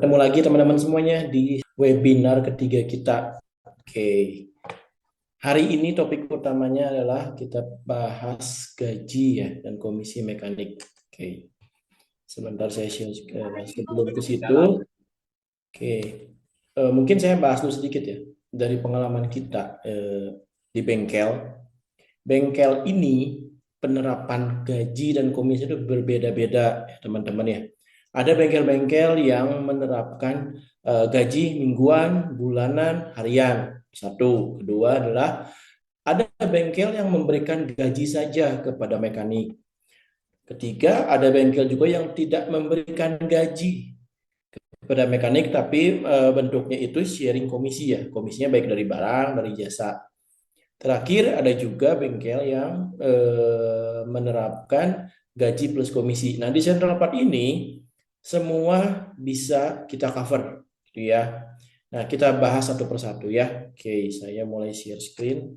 ketemu lagi teman-teman semuanya di webinar ketiga kita. Oke, hari ini topik utamanya adalah kita bahas gaji ya dan komisi mekanik. Oke, sebentar saya share sebelum ke situ. Oke, mungkin saya bahas dulu sedikit ya dari pengalaman kita di bengkel. Bengkel ini penerapan gaji dan komisi itu berbeda-beda ya teman-teman ya. Ada bengkel-bengkel yang menerapkan gaji mingguan, bulanan, harian. Satu. Kedua adalah ada bengkel yang memberikan gaji saja kepada mekanik. Ketiga, ada bengkel juga yang tidak memberikan gaji kepada mekanik, tapi bentuknya itu sharing komisi ya. Komisinya baik dari barang, dari jasa. Terakhir ada juga bengkel yang menerapkan gaji plus komisi. Nah di Central Part ini semua bisa kita cover, gitu ya. Nah kita bahas satu persatu ya. Oke, saya mulai share screen.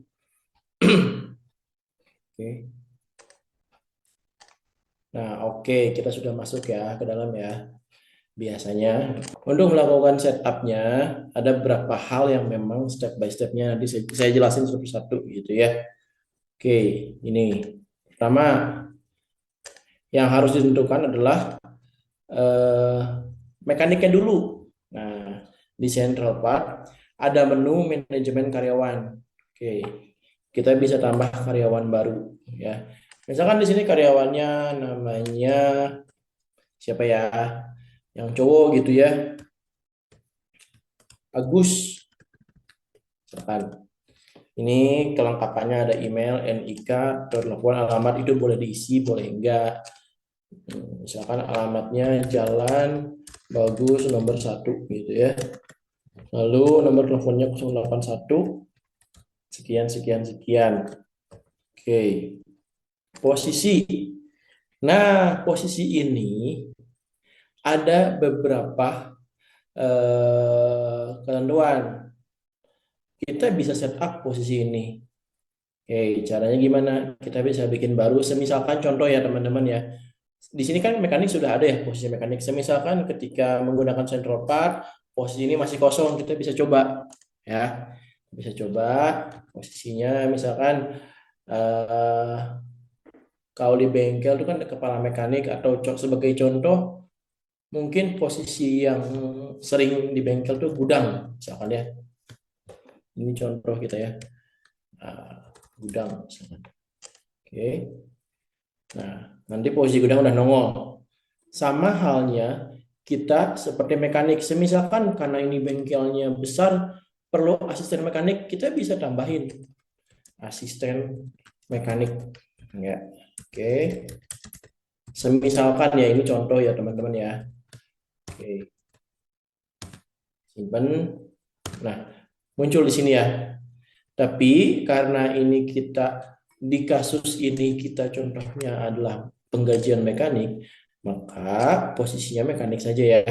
Oke. Nah oke, kita sudah masuk ya ke dalam ya. Biasanya untuk melakukan setupnya ada beberapa hal yang memang step by stepnya nanti saya jelasin satu persatu gitu ya. Oke, ini pertama yang harus ditentukan adalah mekaniknya dulu. Nah, di Central Part ada menu manajemen karyawan. Oke, kita bisa tambah karyawan baru ya. Misalkan di sini karyawannya namanya siapa ya? Yang cowok gitu ya. Agus. Misalkan. Ini kelengkapannya ada email, NIK, telepon, alamat itu boleh diisi, boleh enggak. Misalkan alamatnya Jalan Bagus nomor 1 gitu ya. Lalu nomor teleponnya 081 sekian sekian sekian. Oke. Posisi. Nah, posisi ini ada beberapa ketentuan. Kita bisa setup posisi ini. Oke, caranya gimana? Kita bisa bikin baru. Semisalkan contoh ya teman-teman ya. Di sini kan mekanik sudah ada ya posisi mekanik. Semisalkan ketika menggunakan central part, posisi ini masih kosong, kita bisa coba ya. Bisa coba posisinya misalkan eh, kalau di bengkel itu kan kepala mekanik atau sebagai contoh mungkin posisi yang sering di bengkel tuh gudang misalkan ya. Ini contoh kita ya. Gudang misalkan. Oke. Nah, nanti posisi gudang udah nongol. Sama halnya kita seperti mekanik. Semisalkan karena ini bengkelnya besar, perlu asisten mekanik, kita bisa tambahin asisten mekanik. Ya. Oke. Semisalkan ya ini contoh ya teman-teman ya. Oke. Simpan. Nah, muncul di sini ya. Tapi karena ini kita di kasus ini kita contohnya adalah penggajian mekanik, maka posisinya mekanik saja ya.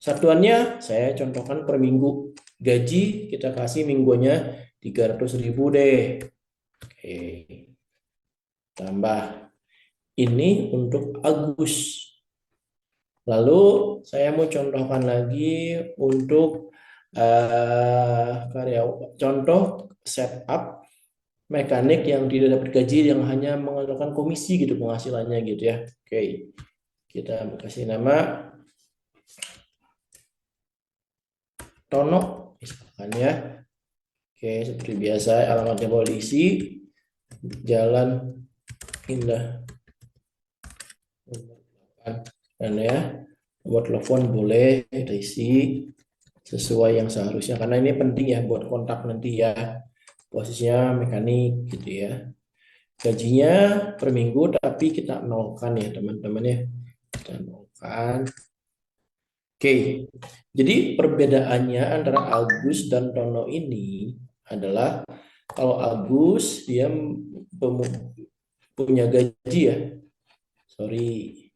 Satuannya saya contohkan per minggu. Gaji kita kasih minggunya 300.000 deh. Oke. Tambah. Ini untuk Agus. Lalu saya mau contohkan lagi untuk karyawan. Contoh setup mekanik yang tidak dapat gaji yang hanya mengandalkan komisi gitu penghasilannya gitu ya. Oke. Kita kasih nama Tono misalkan ya. Oke, seperti biasa alamatnya boleh diisi. Jalan Indah. Dan ya, nomor telepon boleh kita isi sesuai yang seharusnya karena ini penting ya buat kontak nanti ya. Posisinya mekanik gitu ya. Gajinya per minggu tapi kita nolkan ya teman-teman ya. Kita nolkan. Oke, jadi perbedaannya antara Agus dan Tono ini adalah kalau Agus dia punya gaji ya. Sorry.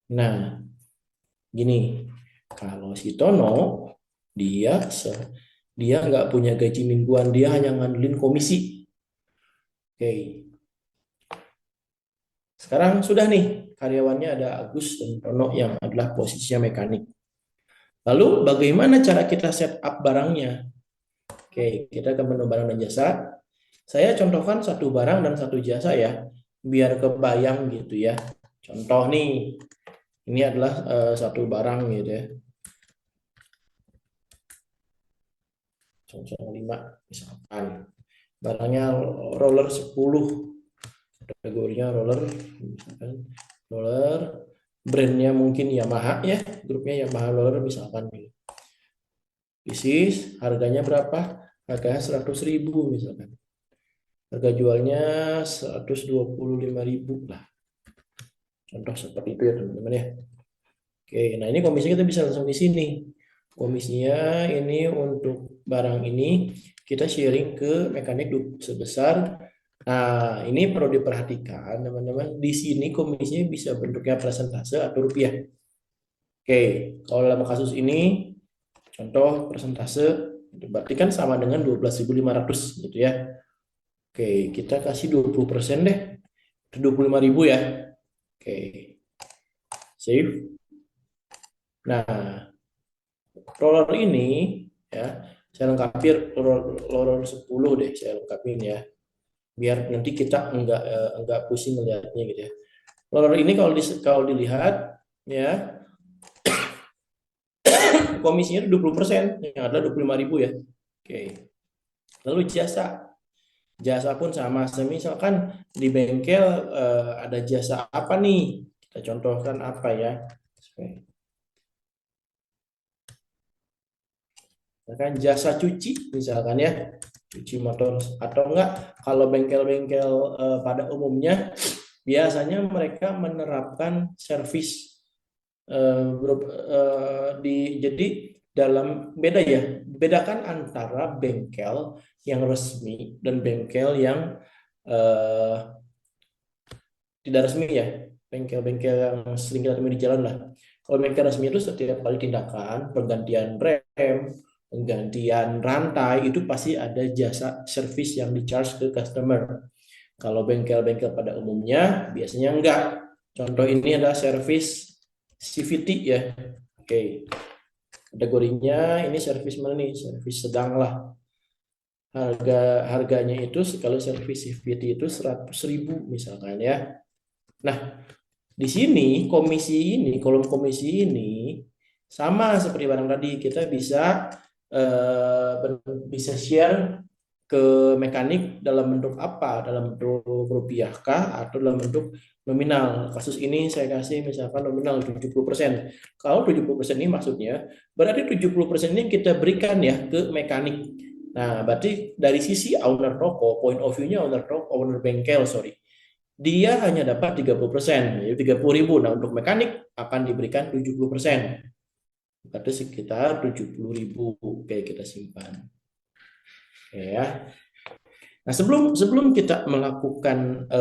Nah, gini, kalau si Tono dia nggak punya gaji mingguan, dia hanya ngandelin komisi. Oke. Sekarang sudah nih. karyawannya ada Agus dan Tono yang adalah posisinya mekanik. Lalu bagaimana cara kita set up barangnya? Oke, kita ke menu barang dan jasa. Saya contohkan satu barang dan satu jasa ya, biar kebayang gitu ya. Contoh nih, ini adalah satu barang gitu ya. Contoh 5 misalkan. Barangnya roller 10. Kategorinya roller, misalkan roller, brandnya mungkin Yamaha ya, grupnya Yamaha roller misalkan. Bisnis, harganya berapa? Harganya 100.000 misalkan. Harga jualnya 125.000 lah. Contoh seperti itu ya teman-teman ya. Oke, nah ini komisi kita bisa langsung di sini. Komisinya ini untuk barang ini kita sharing ke mekanik sebesar. Nah, ini perlu diperhatikan teman-teman. Di sini komisinya bisa bentuknya persentase atau rupiah. Oke, kalau dalam kasus ini contoh persentase itu berarti kan sama dengan 12.500 gitu ya. Oke, kita kasih 20% deh. 25.000 ya. Oke. Save. Nah, roller ini ya, saya lengkapi roller 10 deh, saya lengkapin ya. Biar nanti kita enggak pusing melihatnya gitu ya. Roller ini kalau dilihat ya, komisinya 20%, yang ada 25.000 ya. Oke. Lalu jasa. Jasa pun sama. Misalkan di bengkel ada jasa apa nih? Kita contohkan apa ya? Misalkan jasa cuci misalkan ya. Cuci motor atau enggak kalau bengkel-bengkel pada umumnya biasanya mereka menerapkan servis jadi dalam beda ya, bedakan antara bengkel yang resmi dan bengkel yang tidak resmi ya, bengkel-bengkel yang sering kita temui di jalan lah. Kalau bengkel resmi itu setiap kali tindakan penggantian rem, penggantian rantai itu pasti ada jasa servis yang di-charge ke customer. Kalau bengkel-bengkel pada umumnya biasanya enggak. Contoh ini adalah servis CVT ya. Oke. Kategorinya ini servis mana nih? Servis sedang lah. Harganya itu sekali servis CVT itu 100.000 misalkan ya. Nah, di sini kolom komisi ini sama seperti barang tadi, kita bisa share ke mekanik dalam bentuk apa? Dalam bentuk rupiah kah atau dalam bentuk nominal? Kasus ini saya kasih misalkan nominal 70%. Kalau 70% ini maksudnya berarti 70% ini kita berikan ya ke mekanik. Nah, berarti dari sisi owner toko, point of view-nya owner bengkel, sorry. Dia hanya dapat 30%, yaitu 30.000. Nah, untuk mekanik akan diberikan 70%. Berarti sekitar 70.000. Oke, kita simpan. Oke ya. Nah, sebelum kita melakukan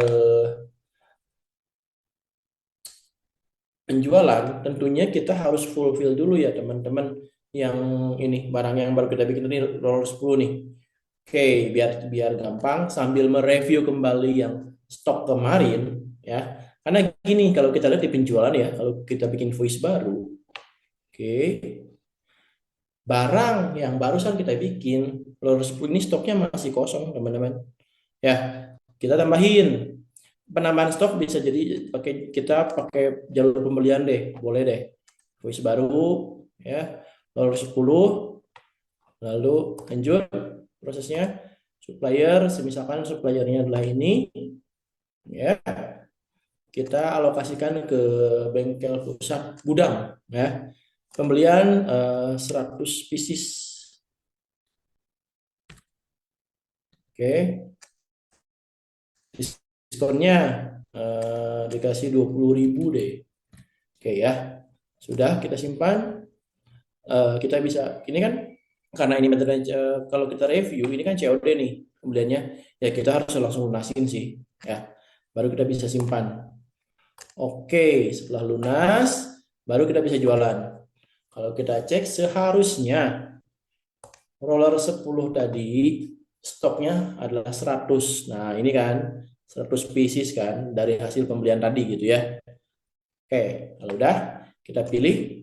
penjualan, tentunya kita harus fulfill dulu ya teman-teman yang ini barang yang baru kita bikin ini roller 10 nih. Oke, biar gampang sambil mereview kembali yang stok kemarin ya. Karena gini, kalau kita lihat di penjualan ya, kalau kita bikin voice baru, oke, barang yang barusan kita bikin roller 10 ini stoknya masih kosong teman-teman. Ya, kita tambahin. Penambahan stok bisa jadi kita pakai jalur pembelian deh, boleh deh. Voice baru ya, lalu 10, lalu lanjut prosesnya supplier, misalkan suppliernya adalah ini ya. Kita alokasikan ke bengkel pusat gudang ya. Pembelian 100 pieces. Oke. Diskonnya dikasih 20.000 deh. Oke ya. Sudah kita simpan. Kita bisa ini kan karena ini metode kalau kita review ini kan COD nih pembeliannya, ya kita harus langsung lunasin sih ya. Baru kita bisa simpan. Oke, setelah lunas baru kita bisa jualan. Kalau kita cek seharusnya roller 10 tadi stoknya adalah 100. Nah, ini kan 100 pieces kan dari hasil pembelian tadi gitu ya. Oke, kalau udah kita pilih.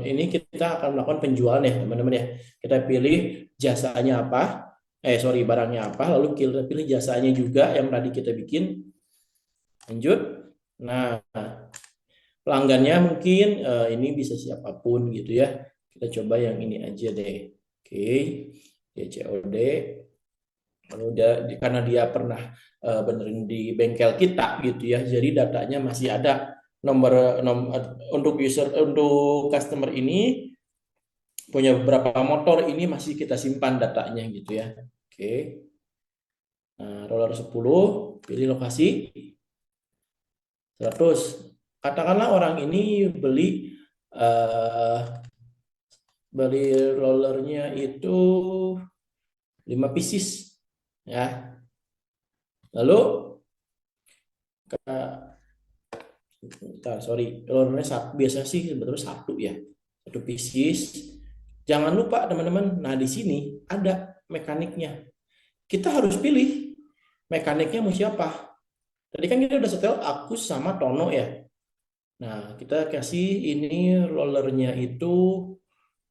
Ini kita akan melakukan penjualan ya teman-teman ya. Kita pilih jasanya apa, sorry barangnya apa, lalu kita pilih jasanya juga yang tadi kita bikin. Lanjut. Nah, pelanggannya mungkin ini bisa siapapun gitu ya. Kita coba yang ini aja deh. Oke, COD. Lalu karena dia pernah benerin di bengkel kita gitu ya, jadi datanya masih ada nomor untuk customer ini punya beberapa motor ini masih kita simpan datanya gitu ya. Oke. Nah, roller 10 pilih lokasi 100. Katakanlah orang ini eh, beli rollernya itu 5 pieces ya. Lalu sorry, rollernya satu, biasa sih sebetulnya satu ya. Satu pieces. Jangan lupa teman-teman, nah di sini ada mekaniknya. Kita harus pilih mekaniknya mau siapa. Tadi kan kita udah setel Agus sama Tono ya. Nah, kita kasih ini rollernya itu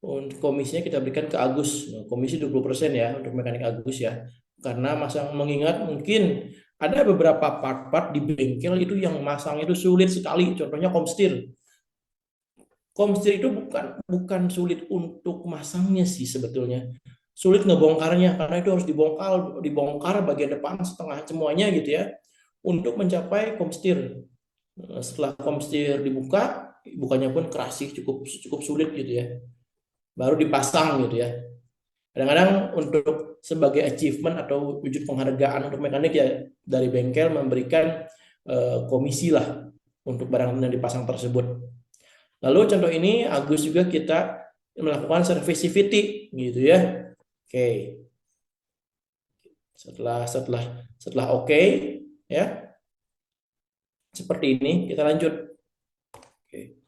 untuk komisinya kita berikan ke Agus. Nah, komisi 20% ya untuk mekanik Agus ya. Karena masang mengingat mungkin ada beberapa part-part di bengkel itu yang masang itu sulit sekali. Contohnya komstir. Komstir itu bukan sulit untuk masangnya sih sebetulnya. Sulit ngebongkarnya karena itu harus dibongkar bagian depan setengah semuanya gitu ya untuk mencapai komstir. Setelah komstir dibuka, bukannya pun keras sih, cukup sulit gitu ya. Baru dipasang gitu ya. Kadang-kadang untuk sebagai achievement atau wujud penghargaan untuk mekanik ya dari bengkel memberikan komisi lah untuk barang yang dipasang tersebut. Lalu contoh ini Agus juga kita melakukan serviceivity gitu ya. Oke. Setelah oke ya. Seperti ini kita lanjut. Oke.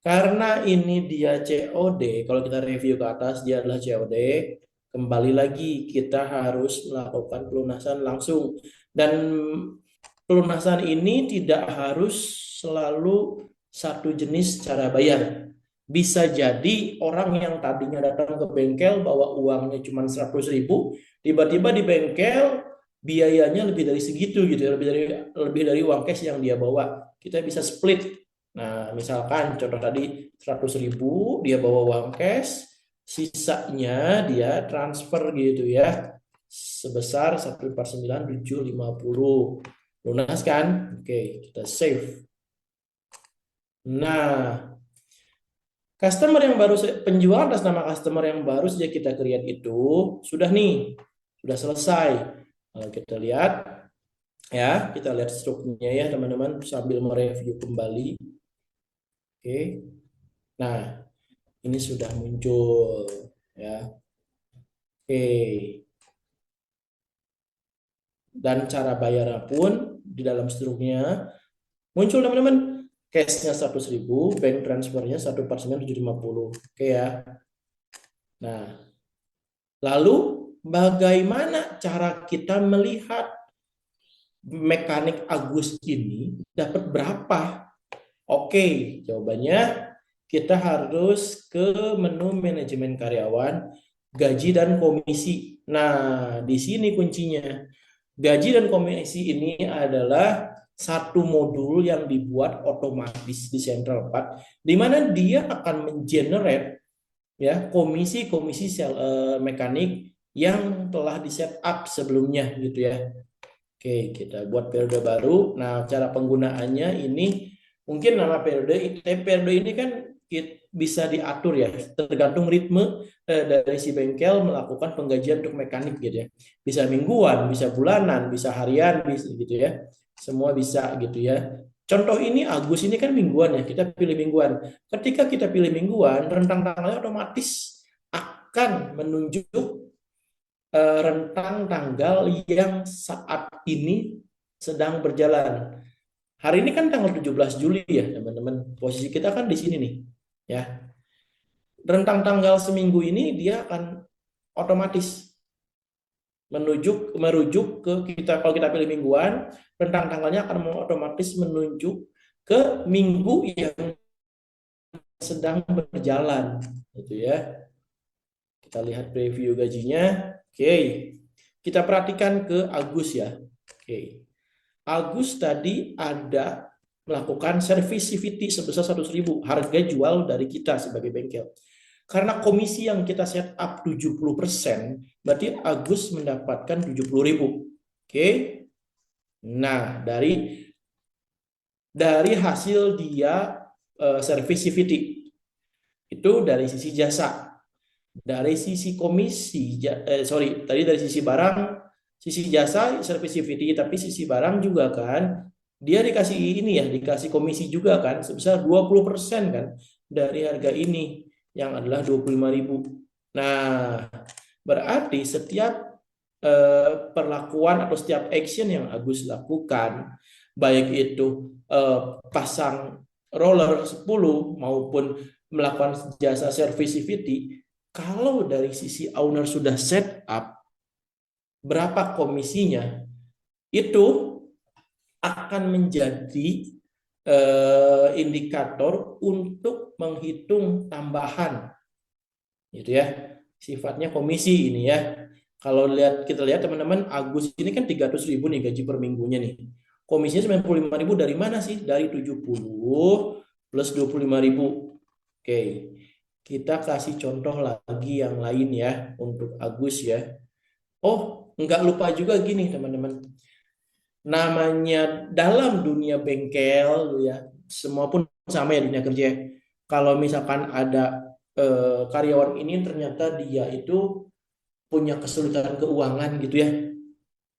Karena ini dia COD, kalau kita review ke atas dia adalah COD, kembali lagi kita harus melakukan pelunasan langsung. Dan pelunasan ini tidak harus selalu satu jenis cara bayar. Bisa jadi orang yang tadinya datang ke bengkel bawa uangnya cuma 100.000, tiba-tiba di bengkel biayanya lebih dari segitu gitu ya, lebih dari uang cash yang dia bawa. Kita bisa split. Nah, misalkan contoh tadi 100.000 dia bawa uang cash, sisanya dia transfer gitu ya sebesar 1/9 750. Lunas kan? Oke, kita save. Nah, penjual atas nama customer yang baru saja kita create itu sudah nih, sudah selesai. Kalau kita lihat ya, kita lihat struknya ya teman-teman sambil mereview kembali. Oke. Nah, ini sudah muncul ya. Oke. Dan cara bayarnya pun di dalam struknya muncul teman-teman. Cash-nya 100.000, bank transfernya 1/9 750. Oke ya. Nah, lalu bagaimana cara kita melihat mekanik Agus ini dapat berapa? Oke, jawabannya kita harus ke menu manajemen karyawan, gaji dan komisi. Nah, di sini kuncinya. Gaji dan komisi ini adalah satu modul yang dibuat otomatis di Central 4, di mana dia akan mengenerate ya komisi-komisi mekanik yang telah di setup sebelumnya gitu ya. Oke, kita buat periode baru. Nah, cara penggunaannya ini mungkin nama periode ini kan bisa diatur ya, tergantung ritme dari si bengkel melakukan penggajian untuk mekanik gitu ya. Bisa mingguan, bisa bulanan, bisa harian, bisa gitu ya. Semua bisa gitu ya. Contoh ini Agus ini kan mingguan ya, kita pilih mingguan. Ketika kita pilih mingguan, rentang tanggalnya otomatis akan menunjuk rentang tanggal yang saat ini sedang berjalan. Hari ini kan tanggal 17 Juli ya, teman-teman. Posisi kita kan di sini nih, ya. Rentang tanggal seminggu ini dia akan otomatis merujuk ke kita, kalau kita pilih mingguan, rentang tanggalnya akan otomatis menunjuk ke minggu yang sedang berjalan, gitu ya. Kita lihat preview gajinya. Oke. Kita perhatikan ke Agus ya. Oke. Agus tadi ada melakukan service CVT sebesar 100.000 harga jual dari kita sebagai bengkel. Karena komisi yang kita set up 70%, berarti Agus mendapatkan 70.000. Oke. Nah, dari hasil dia service CVT itu dari sisi jasa. Dari sisi komisi, tadi dari sisi barang, sisi jasa service CVT, tapi sisi barang juga kan, dia dikasih ini ya, dikasih komisi juga kan, sebesar 20% kan, dari harga ini, yang adalah 25.000. Nah, berarti setiap perlakuan atau setiap action yang Agus lakukan, baik itu pasang roller 10 maupun melakukan jasa service CVT, kalau dari sisi owner sudah set up berapa komisinya, itu akan menjadi indikator untuk menghitung tambahan, gitu ya. Sifatnya komisi ini ya. Kalau kita lihat teman-teman, Agus ini kan 300.000 nih gaji per minggunya nih. Komisinya 95.000 dari mana sih? Dari 70 plus 25.000. Oke. Kita kasih contoh lagi yang lain ya untuk Agus ya. Oh, nggak lupa juga gini teman-teman. Namanya dalam dunia bengkel ya, semua pun sama ya dunia kerja. Kalau misalkan ada karyawan ini ternyata dia itu punya kesulitan keuangan gitu ya.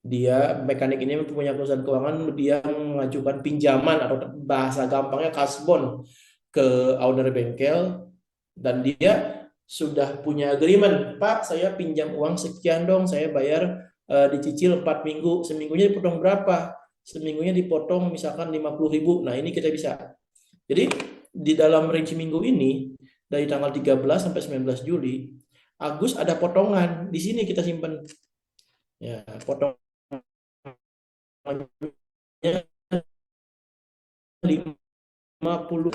Dia mekanik ini punya kesulitan keuangan, dia mengajukan pinjaman atau bahasa gampangnya kasbon ke owner bengkel, dan dia sudah punya agreement, Pak, saya pinjam uang sekian dong, saya bayar dicicil 4 minggu, seminggunya dipotong berapa? Seminggunya dipotong misalkan 50.000. Nah, ini kita bisa. Jadi di dalam range minggu ini dari tanggal 13 sampai 19 Juli, Agus ada potongan. Di sini kita simpan. Ya, potongannya 50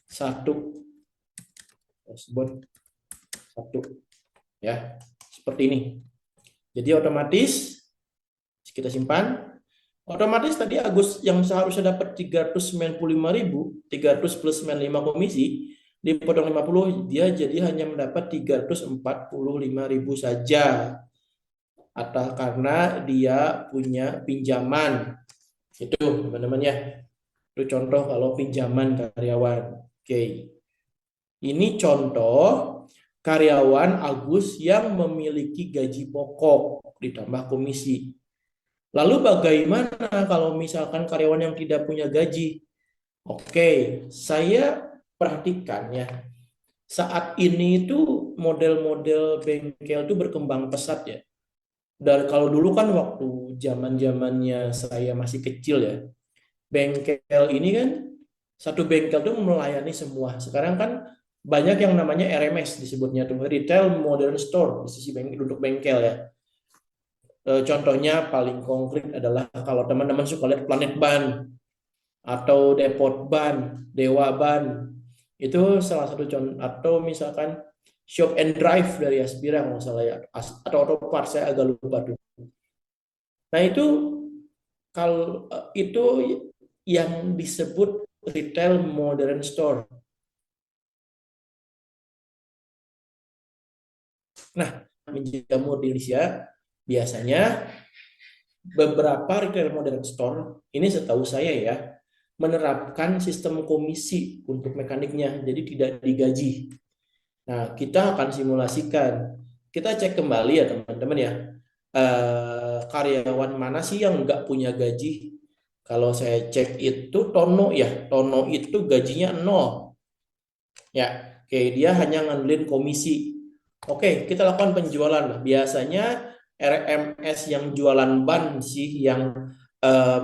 satu tersebut satu ya, seperti ini. Jadi otomatis kita simpan. Otomatis tadi Agus yang seharusnya dapat 395.000, 300 plus 95 komisi, dipotong 50, dia jadi hanya mendapat 345.000 saja. Atau karena dia punya pinjaman. Itu teman-teman ya. Itu contoh kalau pinjaman karyawan. Oke. Ini contoh karyawan Agus yang memiliki gaji pokok ditambah komisi. Lalu bagaimana kalau misalkan karyawan yang tidak punya gaji? Oke, saya perhatikan ya. Saat ini itu model-model bengkel itu berkembang pesat ya. Dan kalau dulu kan waktu zaman-zamannya saya masih kecil ya, bengkel ini kan satu bengkel tuh melayani semua. Sekarang kan banyak yang namanya RMS disebutnya tuh, Retail Modern Store di sisi untuk bengkel ya. Contohnya paling konkret adalah kalau teman-teman suka lihat Planet Ban atau Depot Ban, Dewa Ban, itu salah satu contoh. Atau misalkan Shop and Drive dari Aspira kalau salah ya, atau Autopart, saya agak lupa tuh. Nah itu kalau itu yang disebut retail modern store. Nah, menjamur di Indonesia biasanya beberapa retail modern store ini setahu saya ya menerapkan sistem komisi untuk mekaniknya, jadi tidak digaji. Nah, kita akan simulasikan. Kita cek kembali ya teman-teman ya. Karyawan mana sih yang nggak punya gaji? Kalau saya cek itu Tono ya. Tono itu gajinya 0. Ya, oke, dia hanya ngandelin komisi. Oke, kita lakukan penjualan. Biasanya RMS yang jualan ban sih yang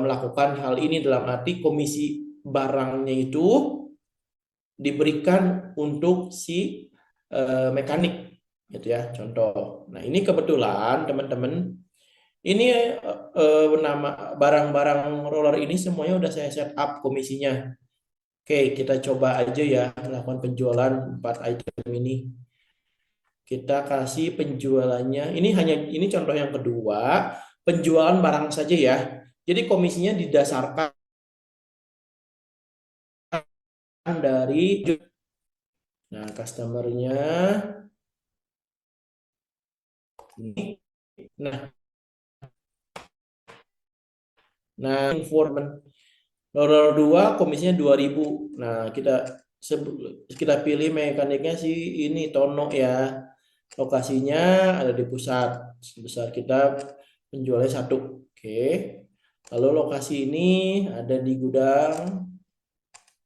melakukan hal ini, dalam arti komisi barangnya itu diberikan untuk si mekanik. gitu ya, contoh. Nah, ini kebetulan teman-teman, ini nama barang-barang roller ini semuanya udah saya set up komisinya. Oke, kita coba aja ya lakukan penjualan 4 item ini. Kita kasih penjualannya. Ini contoh yang kedua, penjualan barang saja ya. Jadi komisinya didasarkan dari, nah, customernya ini. Nah, informan roller 2 komisinya 2.000. Nah, kita pilih mekaniknya sih ini Tono ya. Lokasinya ada di pusat. Sebesar kita penjualnya 1. Oke. Lalu lokasi ini ada di gudang.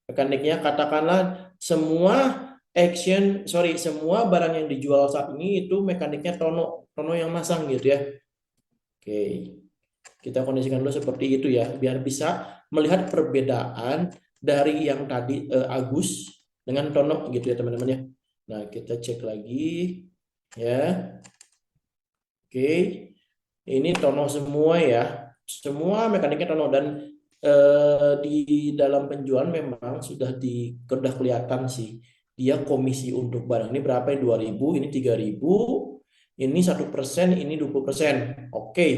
Mekaniknya katakanlah semua barang yang dijual saat ini itu mekaniknya Tono yang masang gitu ya. Oke. Kita kondisikan dulu seperti itu ya, biar bisa melihat perbedaan dari yang tadi Agus dengan Tono gitu ya teman-teman ya. Nah, kita cek lagi ya. Oke. Ini Tono semua ya. Semua mekaniknya Tono, dan di dalam penjualan memang sudah kelihatan sih. Dia komisi untuk barang ini berapa ya? 2.000, ini 3.000, ini 1%, ini 20%. Oke.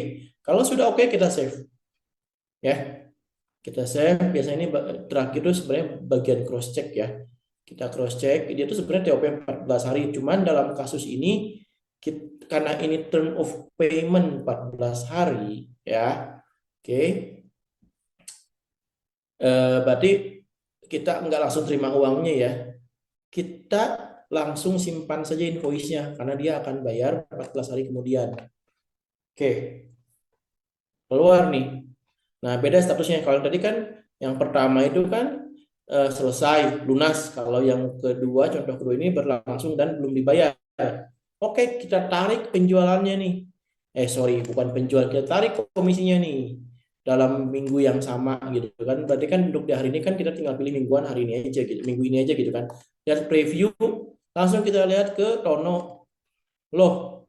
Kalau sudah oke, kita save. Ya, kita save. Biasanya ini terakhir itu sebenarnya bagian cross check ya. Kita cross check, dia itu sebenarnya TOP 14 hari. Cuman dalam kasus ini karena ini term of payment 14 hari ya. Oke. Berarti kita nggak langsung terima uangnya ya. Kita langsung simpan saja invoice-nya karena dia akan bayar 14 hari kemudian. Oke. Keluar nih. Nah, beda statusnya. Kalau tadi kan yang pertama itu kan selesai, lunas. Kalau yang kedua, contoh kedua ini berlangsung dan belum dibayar. Oke, kita tarik penjualannya nih. Sorry, bukan penjualan, kita tarik komisinya nih dalam minggu yang sama gitu kan. Berarti kan untuk di hari ini kan kita tinggal pilih mingguan hari ini aja gitu, minggu ini aja gitu kan. Lihat preview, langsung kita lihat ke Tono. Loh,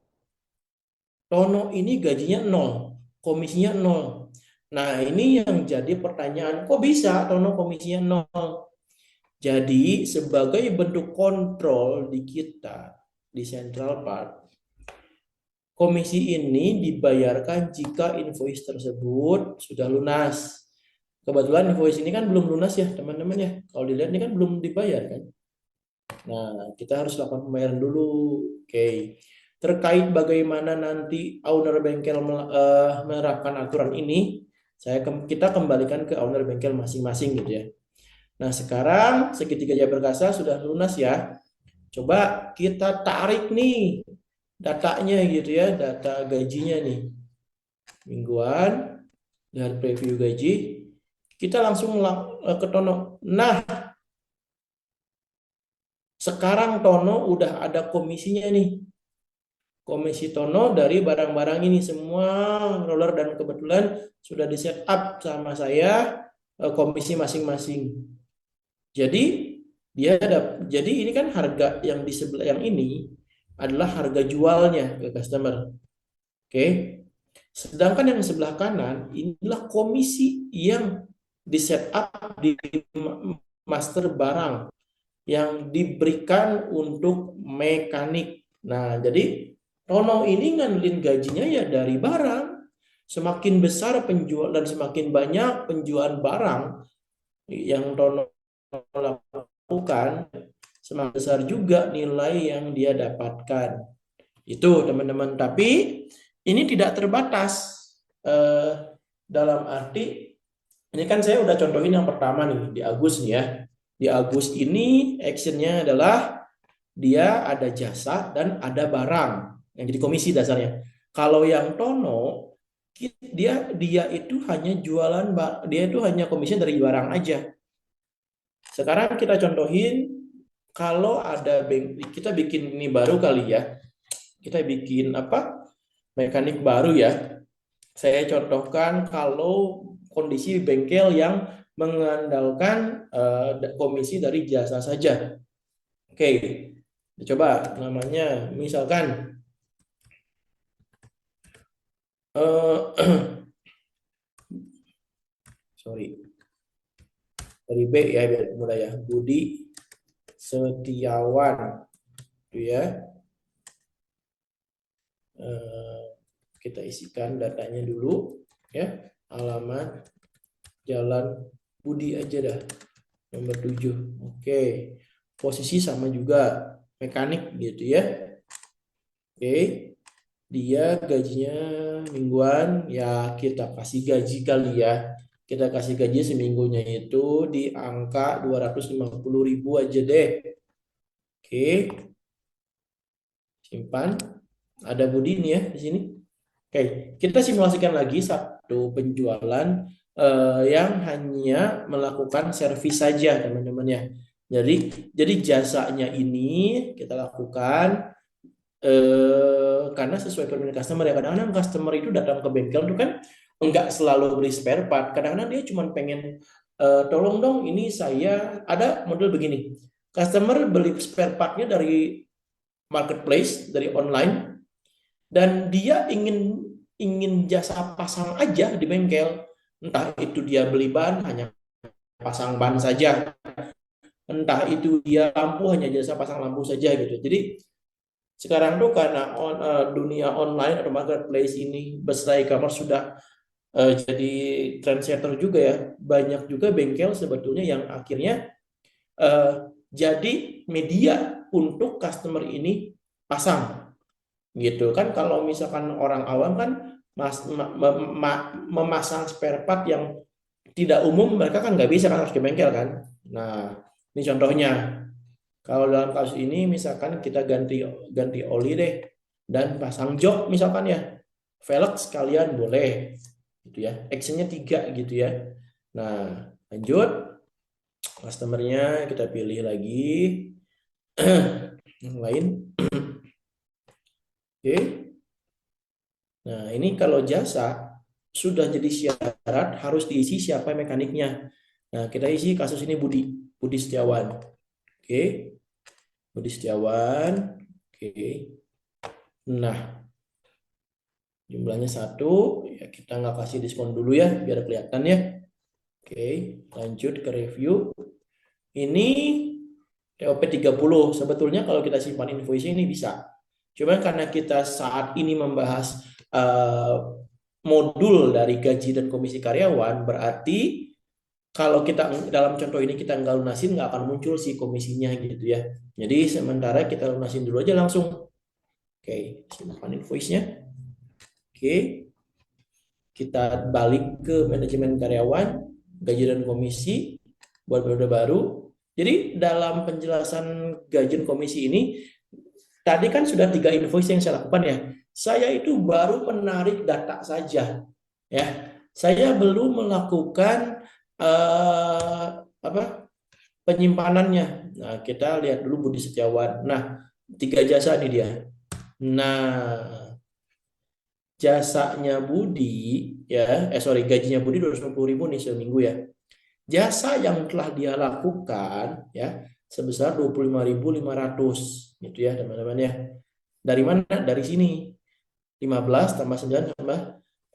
Tono ini gajinya 0, komisinya 0. Nah, ini yang jadi pertanyaan, kok bisa Tono komisinya 0? Jadi, sebagai bentuk kontrol di kita, di Central Part, komisi ini dibayarkan jika invoice tersebut sudah lunas. Kebetulan invoice ini kan belum lunas ya, teman-teman ya. Kalau dilihat ini kan belum dibayar kan. Nah, kita harus lakukan pembayaran dulu. Oke. Terkait bagaimana nanti owner bengkel menerapkan aturan ini, kita kembalikan ke owner bengkel masing-masing gitu ya. Nah, sekarang segitiga Jaya Perkasa sudah lunas ya. Coba kita tarik nih datanya gitu ya, data gajinya nih. Mingguan, lihat preview gaji, kita langsung ke Tono. Nah, sekarang Tono udah ada komisinya nih. Komisi Tono dari barang-barang ini semua roller, dan kebetulan sudah di set up sama saya komisi masing-masing. Jadi jadi ini kan harga yang di sebelah yang ini adalah harga jualnya ke customer. Oke. Sedangkan yang sebelah kanan inilah komisi yang di set up di master barang yang diberikan untuk mekanik. Nah, jadi Tono ini ngandelin gajinya ya dari barang. Semakin besar penjual dan semakin banyak penjualan barang yang Tono lakukan, semakin besar juga nilai yang dia dapatkan. Itu teman-teman. Tapi ini tidak terbatas. Dalam arti, ini kan saya udah contohin yang pertama nih, di Agus nih ya. Di Agus ini actionnya adalah dia ada jasa dan ada barang yang jadi komisi dasarnya. Kalau yang Tono, dia itu hanya jualan, dia itu hanya komisi dari barang aja. Sekarang kita contohin, kalau ada kita bikin ini baru kali ya, kita bikin apa, mekanik baru ya. Saya contohkan kalau kondisi bengkel yang mengandalkan komisi dari jasa saja. Oke, Coba namanya misalkan sorry, dari B ya biar mudah ya. Budi Setiawan, itu ya. Kita isikan datanya dulu ya. Alamat Jalan Budi aja dah. Nomor 7. Oke. Posisi sama juga, mekanik gitu ya. Oke. Dia gajinya mingguan, ya kita kasih gaji kali ya. Kita kasih gaji seminggunya itu di angka 250.000 aja deh. Oke. Simpan. Ada Budi ini ya di sini. Oke, kita simulasikan lagi satu penjualan yang hanya melakukan servis saja, teman-teman ya. Jadi jasanya ini kita lakukan karena sesuai permintaan customer ya. Kadang-kadang customer itu datang ke bengkel itu kan enggak selalu beli spare part. Kadang-kadang dia cuma pengen tolong dong, ini saya ada model begini. Customer beli spare partnya dari marketplace, dari online, dan dia ingin ingin jasa pasang aja di bengkel. Entah itu dia beli ban hanya pasang ban saja, entah itu dia lampu hanya jasa pasang lampu saja gitu. Jadi sekarang tuh karena dunia online atau marketplace ini beserta e-commerce sudah jadi trendsetter juga ya. Banyak juga bengkel sebetulnya yang akhirnya jadi media untuk customer ini pasang gitu kan. Kalau misalkan orang awam kan memasang spare part yang tidak umum, mereka kan nggak bisa kan, harus ke bengkel kan. Nah, ini contohnya. Kalau dalam kasus ini misalkan kita ganti ganti oli deh dan pasang jok misalkan ya, velg sekalian boleh gitu ya. Actionnya 3 gitu ya. Nah, lanjut, customernya kita pilih lagi yang lain. Oke. Nah, ini kalau jasa sudah jadi syarat harus diisi siapa mekaniknya. Nah, kita isi kasus ini Budi Setiawan. Oke. Budi Setiawan. Oke. Nah, jumlahnya 1. Ya, kita nggak kasih diskon dulu ya, biar kelihatan ya. Oke, lanjut ke review. Ini TOP 30. Sebetulnya kalau kita simpan invoice ini bisa. Cuma karena kita saat ini membahas modul dari gaji dan komisi karyawan, berarti kalau kita dalam contoh ini kita nggak lunasin, nggak akan muncul si komisinya gitu ya. Jadi sementara kita lunasin dulu aja langsung. Oke, simpan invoice-nya. Oke, kita balik ke manajemen karyawan, gaji dan komisi buat periode baru. Jadi dalam penjelasan gaji dan komisi ini, tadi kan sudah 3 invoice yang saya lakukan ya. Saya itu baru menarik data saja, ya. Saya belum melakukan penyimpanannya. Nah, kita lihat dulu Budi Setiawan. Nah, 3 jasa nih dia. Nah, jasanya Budi ya, gajinya Budi 250.000 nih seminggu ya. Jasa yang telah dia lakukan ya sebesar 25.500 gitu ya teman-teman ya. Dari mana? Dari sini. 15 tambah 9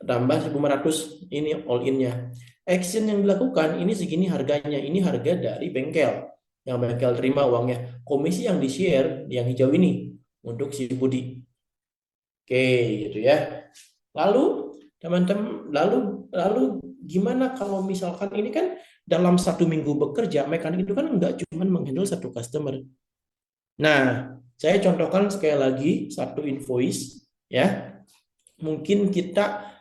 tambah 1.500, ini all in-nya. Action yang dilakukan ini segini harganya. Ini harga dari bengkel. Yang bengkel terima uangnya. Komisi yang di-share yang hijau ini untuk si Budi. Oke, gitu ya. Lalu teman-teman, lalu gimana kalau misalkan ini kan dalam 1 minggu bekerja, mekanik itu kan nggak cuma menghandle satu customer. Nah, saya contohkan sekali lagi satu invoice ya. Mungkin kita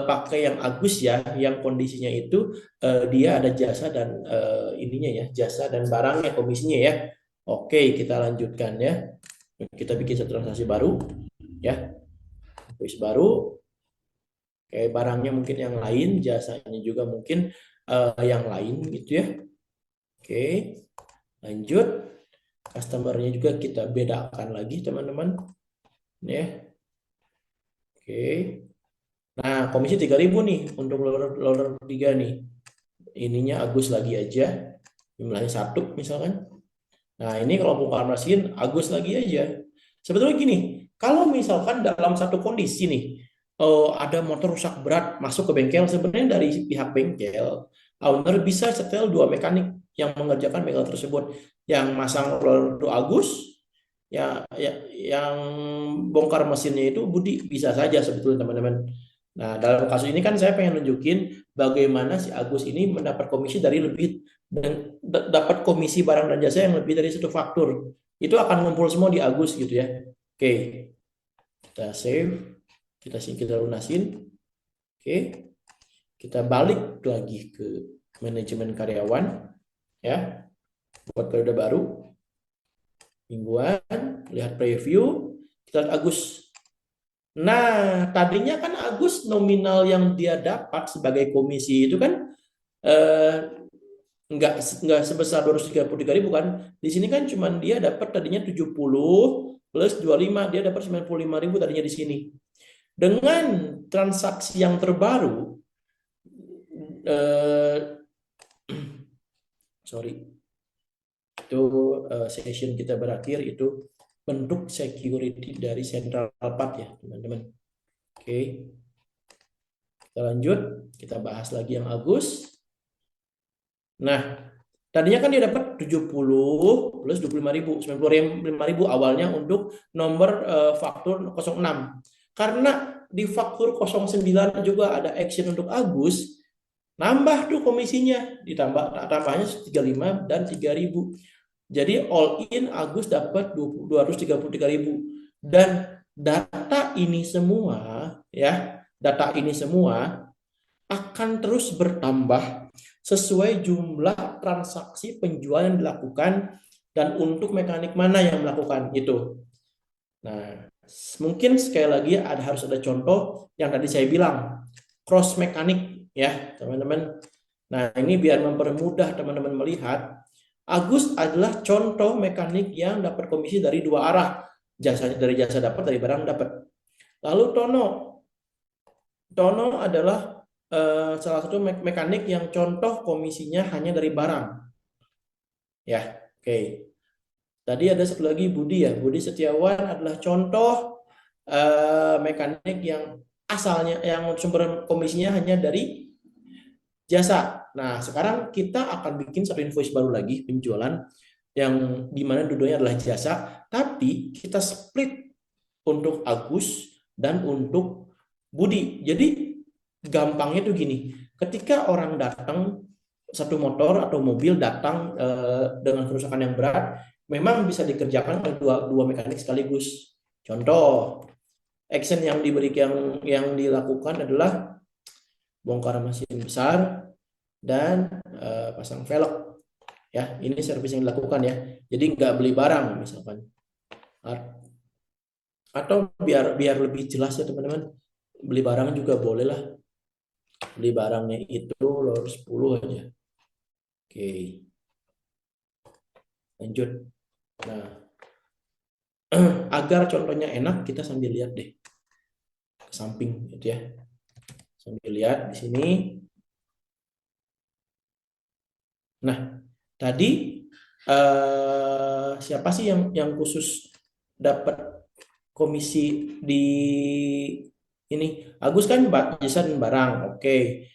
pakai yang Agus ya, yang kondisinya itu dia ada jasa dan ininya ya, jasa dan barangnya komisinya ya. Oke, kita lanjutkan ya. Kita bikin satu transaksi baru ya. Invoice baru. Kayak barangnya mungkin yang lain, jasanya juga mungkin yang lain gitu ya. Oke, lanjut. Customernya juga kita bedakan lagi teman-teman. Ya. Oke. Nah, komisi 3.000 nih untuk loader 3 nih. Ininya Agus lagi aja. Jumlahnya 1 misalkan. Nah, ini kalau bongkar mesin, Agus lagi aja. Sebetulnya gini, kalau misalkan dalam satu kondisi nih, ada motor rusak berat masuk ke bengkel, sebenarnya dari pihak bengkel, owner bisa setel dua mekanik yang mengerjakan bengkel tersebut. Yang masang roller itu Agus, yang bongkar mesinnya itu Budi, bisa saja sebetulnya teman-teman. Nah, dalam kasus ini kan saya pengen nunjukin bagaimana si Agus ini mendapat komisi dari lebih dan dapat komisi barang dan jasa yang lebih dari satu faktur. Itu akan ngumpul semua di Agus gitu ya. Oke, kita save, kita lunasin. Oke, kita balik lagi ke manajemen karyawan ya, buat periode baru, mingguan, lihat preview, kita lihat Agus. Nah, tadinya kan Agus nominal yang dia dapat sebagai komisi itu kan eh, nggak sebesar 233.000 kan. Di sini kan cuman dia dapat tadinya 70 plus 25, dia dapat 95.000 tadinya di sini. Dengan transaksi yang terbaru, sorry, itu session kita berakhir, itu bentuk security dari Central Part ya teman-teman. Oke, kita lanjut, kita bahas lagi yang Agus. Nah, tadinya kan dia dapat 70 plus 25.000, 95.000 awalnya untuk nomor faktur 06. Karena di faktur 09 juga ada action untuk Agus, nambah tuh komisinya, tambahnya 35 dan 3.000. Jadi all in Agus dapat 233.000. Dan data ini semua ya, data ini semua akan terus bertambah sesuai jumlah transaksi penjualan yang dilakukan dan untuk mekanik mana yang melakukan itu. Nah, mungkin sekali lagi harus ada contoh yang tadi saya bilang, cross mekanik ya, teman-teman. Nah, ini biar mempermudah teman-teman melihat, Agus adalah contoh mekanik yang dapat komisi dari dua arah. Dari jasa dapat, dari barang dapat. Lalu Tono adalah salah satu mekanik yang contoh komisinya hanya dari barang. Ya, oke. Tadi ada satu lagi Budi ya. Budi Setiawan adalah contoh mekanik yang asalnya, yang sumber komisinya hanya dari jasa. Nah, sekarang kita akan bikin satu invoice baru lagi, penjualan, yang dimana dua-duanya adalah jasa, tapi kita split untuk Agus dan untuk Budi. Jadi gampangnya tuh gini, ketika orang datang, satu motor atau mobil datang dengan kerusakan yang berat, memang bisa dikerjakan oleh dua mekanik sekaligus. Contoh, action yang diberikan, yang dilakukan adalah bongkar mesin besar dan pasang velg. Ya, ini servis yang dilakukan ya. Jadi nggak beli barang misalkan. Atau biar lebih jelas ya teman-teman, beli barang juga boleh lah. Beli barangnya itu lor 10 aja. Oke. Lanjut. Nah, agar contohnya enak, kita sambil lihat deh ke samping gitu ya. Sambil lihat di sini. Nah, tadi siapa sih yang khusus dapat komisi di ini? Agus kan jasa dan barang. Oke.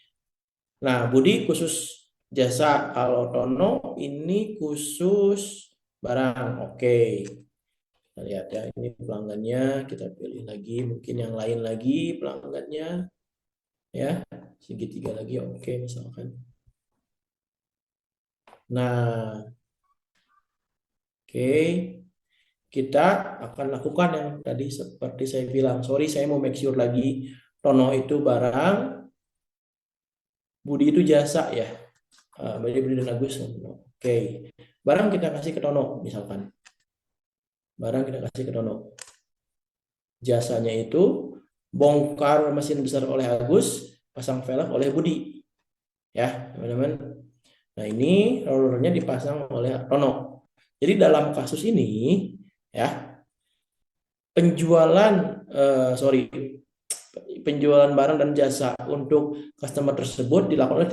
Nah, Budi khusus jasa. Kalau Tono ini khusus barang. Oke. Kita lihat ya, ini pelanggannya, kita pilih lagi, mungkin yang lain lagi pelanggannya. Ya, segitiga lagi, oke misalkan. Nah, oke. Kita akan lakukan yang tadi seperti saya bilang. Sorry, saya mau make sure lagi. Tono itu barang, Budi itu jasa ya. Budi dan Agus. Oke. Barang kita kasih ke Tono misalkan. Barang kita kasih ke Tono. Jasanya itu bongkar mesin besar oleh Agus, pasang velg oleh Budi. Ya, teman-teman. Nah, ini rollernya dipasang oleh Tono. Jadi dalam kasus ini ya, penjualan barang dan jasa untuk customer tersebut dilakukan oleh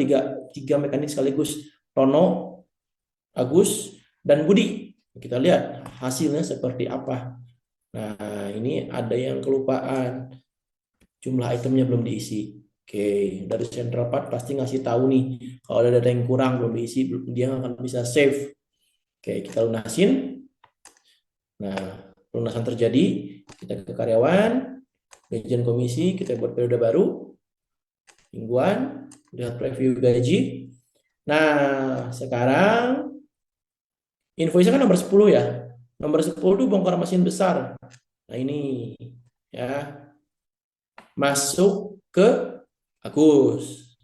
tiga mekanik sekaligus, Tono, Agus, dan Budi. Kita lihat hasilnya seperti apa. Nah, ini ada yang kelupaan. Jumlah itemnya belum diisi. Oke, dari Central Part pasti ngasih tahu nih. Kalau ada data yang kurang belum diisi, dia nggak akan bisa save. Oke, kita lunasin. Nah, pelunasan terjadi. Kita ke karyawan, gajian komisi, kita buat periode baru, mingguan, lihat preview gaji. Nah, sekarang invoice kan nomor 10 ya. Nomor 10 itu bongkar mesin besar. Nah, ini ya. Masuk ke Agus.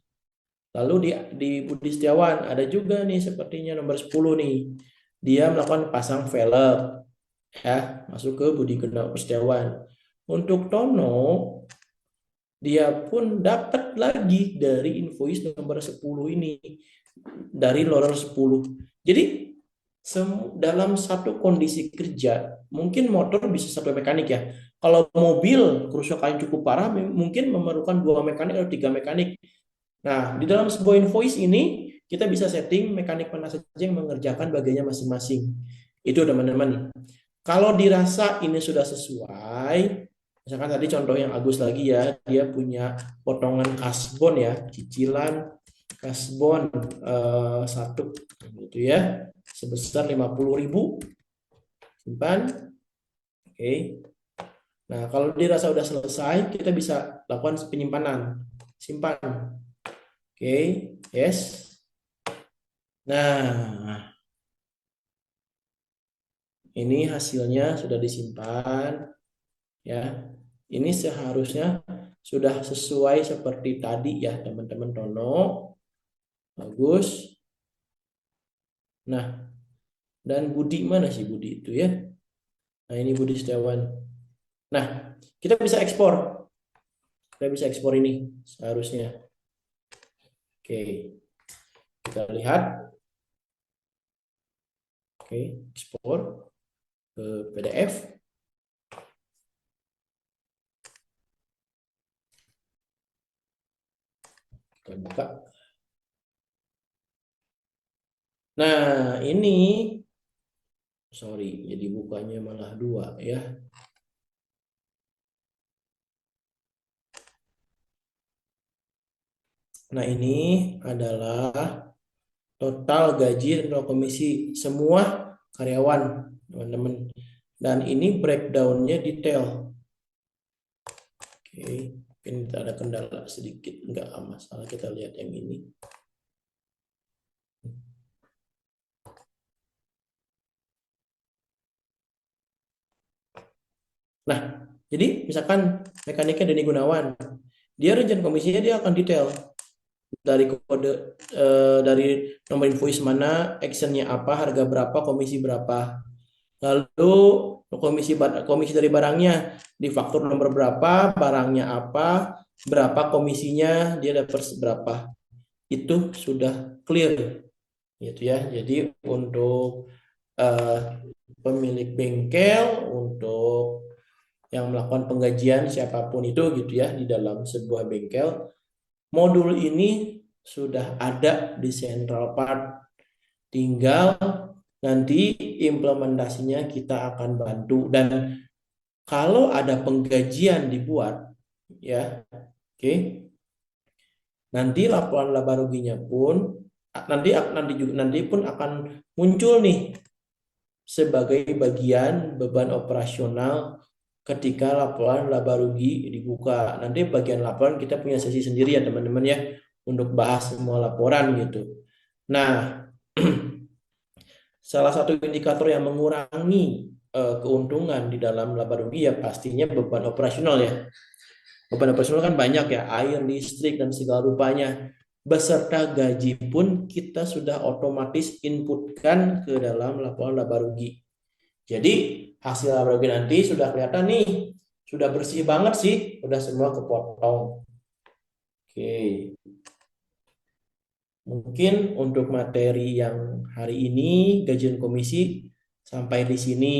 Lalu di Budi Setiawan ada juga nih sepertinya nomor 10 nih. Dia melakukan pasang velg ya, masuk ke Budi Gunawan Setiawan. Untuk Tono dia pun dapat lagi dari invoice nomor 10 ini, dari loader 10. Jadi dalam satu kondisi kerja, mungkin motor bisa satu mekanik ya. Kalau mobil kerusakan cukup parah, mungkin memerlukan 2 mekanik atau 3 mekanik. Nah, di dalam sebuah invoice ini kita bisa setting mekanik mana saja yang mengerjakan bagiannya masing-masing. Itu teman-teman. Kalau dirasa ini sudah sesuai, misalkan tadi contoh yang Agus lagi ya, dia punya potongan kasbon ya, cicilan kasbon satu gitu ya, sebesar 50.000, simpan. Oke. Nah, kalau dirasa sudah selesai, kita bisa lakukan penyimpanan, simpan. Oke, yes. Nah, ini hasilnya sudah disimpan ya. Ini seharusnya sudah sesuai seperti tadi ya, teman-teman. Tono bagus. Nah, dan Budi mana sih Budi itu ya? Nah, ini Budi Setiawan. Nah, kita bisa ekspor. Kita bisa ekspor ini seharusnya. Oke, kita lihat. Oke, ekspor ke PDF. Kita buka. Nah, ini sorry, jadi bukanya malah 2 ya. Nah, ini adalah total gaji dan total komisi semua karyawan, teman-teman. Dan ini breakdown-nya detail. Oke, mungkin ada kendala sedikit, nggak masalah. Kita lihat yang ini. Nah, jadi misalkan mekaniknya Denny Gunawan, dia rencana komisinya dia akan detail dari kode, dari nomor invoice mana, actionnya apa, harga berapa, komisi berapa. Lalu komisi dari barangnya di faktur nomor berapa, barangnya apa, berapa komisinya, dia dapat berapa. Itu sudah clear gitu ya. Jadi untuk pemilik bengkel, untuk yang melakukan penggajian siapapun itu gitu ya di dalam sebuah bengkel, modul ini sudah ada di Central Part. Tinggal nanti implementasinya kita akan bantu, dan kalau ada penggajian dibuat ya, oke, nanti laporan laba ruginya pun nanti pun akan muncul nih sebagai bagian beban operasional ketika laporan laba rugi dibuka. Nanti bagian laporan kita punya sesi sendiri ya teman-teman ya, untuk bahas semua laporan gitu. Nah, salah satu indikator yang mengurangi keuntungan di dalam laba rugi ya pastinya beban operasional ya. Beban operasional kan banyak ya, air, listrik, dan segala rupanya. Beserta gaji pun kita sudah otomatis inputkan ke dalam laporan laba rugi. Jadi hasil laba rugi nanti sudah kelihatan nih, sudah bersih banget sih, sudah semua kepotong. Oke. Mungkin untuk materi yang hari ini, gajian komisi, sampai di sini.